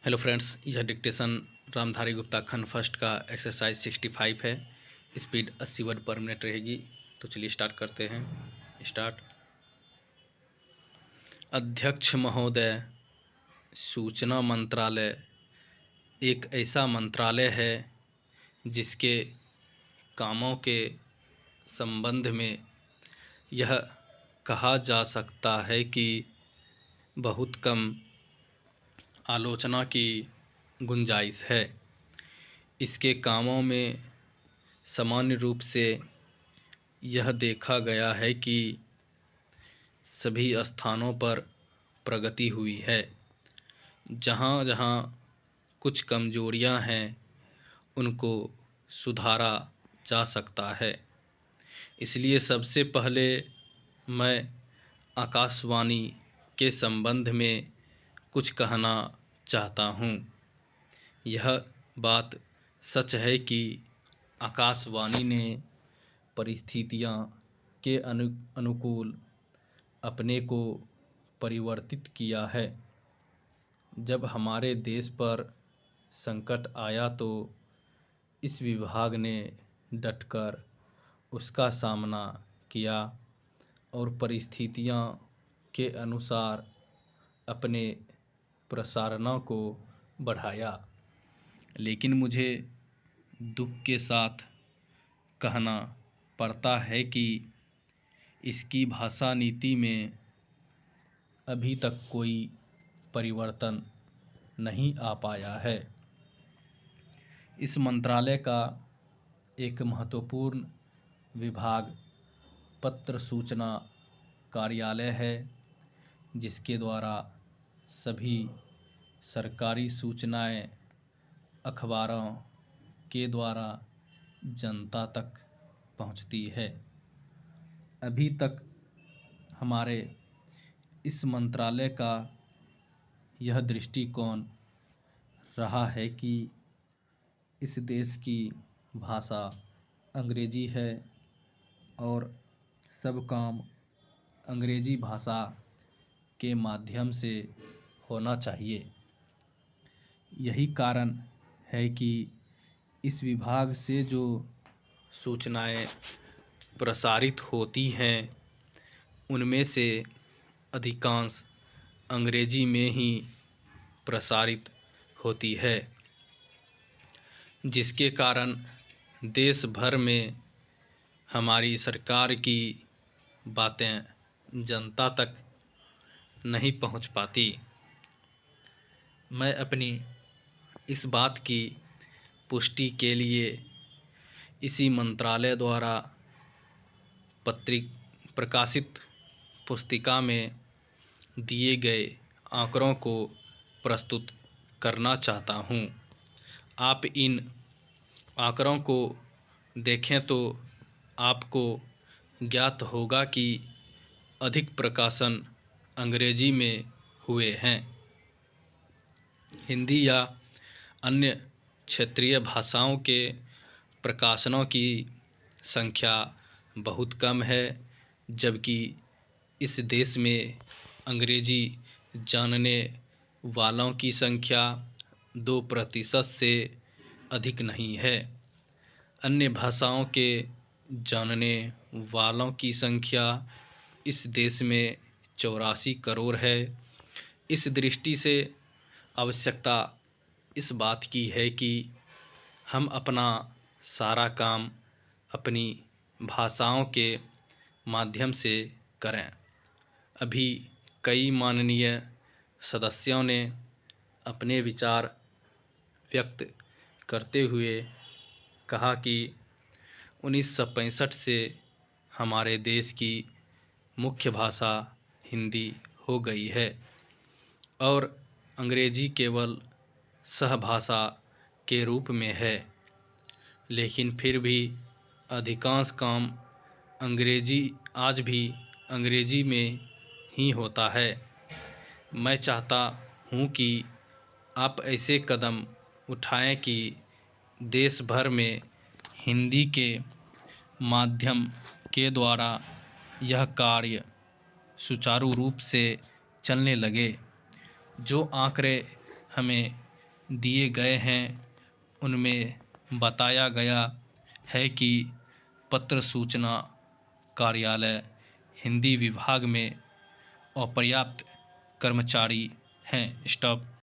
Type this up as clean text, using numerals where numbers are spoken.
Hello friends, यह dictation Ramdhari Gupta खंड first का एक्सरसाइज 65 है। स्पीड 80 वर्ड पर मिनट रहेगी। तो चलिए स्टार्ट करते हैं। स्टार्ट। अध्यक्ष महोदय, सूचना मंत्रालय एक ऐसा मंत्रालय है जिसके कामों के संबंध में यह कहा जा सकता है कि बहुत कम आलोचना की गुंजाइश है। इसके कामों में सामान्य रूप से यह देखा गया है कि सभी स्थानों पर प्रगति हुई है। जहाँ जहाँ कुछ कमजोरियाँ हैं उनको सुधारा जा सकता है। इसलिए सबसे पहले मैं आकाशवाणी के संबंध में कुछ कहना चाहता हूँ। यह बात सच है कि आकाशवाणी ने परिस्थितियाँ के अनुकूल अपने को परिवर्तित किया है। जब हमारे देश पर संकट आया तो इस विभाग ने डटकर उसका सामना किया और परिस्थितियाँ के अनुसार अपने प्रसारणों को बढ़ाया। लेकिन मुझे दुख के साथ कहना पड़ता है कि इसकी भाषा नीति में अभी तक कोई परिवर्तन नहीं आ पाया है। इस मंत्रालय का एक महत्वपूर्ण विभाग पत्र सूचना कार्यालय है, जिसके द्वारा सभी सरकारी सूचनाएं अखबारों के द्वारा जनता तक पहुंचती है। अभी तक हमारे इस मंत्रालय का यह दृष्टिकोण रहा है कि इस देश की भाषा अंग्रेजी है और सब काम अंग्रेजी भाषा के माध्यम से होना चाहिए। यही कारण है कि इस विभाग से जो सूचनाएं प्रसारित होती हैं उनमें से अधिकांश अंग्रेजी में ही प्रसारित होती है, जिसके कारण देश भर में हमारी सरकार की बातें जनता तक नहीं पहुंच पाती। मैं अपनी इस बात की पुष्टि के लिए इसी मंत्रालय द्वारा प्रकाशित पुस्तिका में दिए गए आंकड़ों को प्रस्तुत करना चाहता हूँ। आप इन आंकड़ों को देखें तो आपको ज्ञात होगा कि अधिक प्रकाशन अंग्रेजी में हुए हैं। हिंदी या अन्य क्षेत्रीय भाषाओं के प्रकाशनों की संख्या बहुत कम है, जबकि इस देश में अंग्रेजी जानने वालों की संख्या 2% से अधिक नहीं है। अन्य भाषाओं के जानने वालों की संख्या इस देश में 84 करोड़ है। इस दृष्टि से आवश्यकता इस बात की है कि हम अपना सारा काम अपनी भाषाओं के माध्यम से करें। अभी कई माननीय सदस्यों ने अपने विचार व्यक्त करते हुए कहा कि 1965 से हमारे देश की मुख्य भाषा हिंदी हो गई है और अंग्रेजी केवल सहभाषा के रूप में है। लेकिन फिर भी अधिकांश काम आज भी अंग्रेजी में ही होता है। मैं चाहता हूँ कि आप ऐसे कदम उठाएं कि देश भर में हिंदी के माध्यम के द्वारा यह कार्य सुचारू रूप से चलने लगे। जो आंकड़े हमें दिए गए हैं उनमें बताया गया है कि पत्र सूचना कार्यालय हिंदी विभाग में अपर्याप्त कर्मचारी हैं। स्टॉप।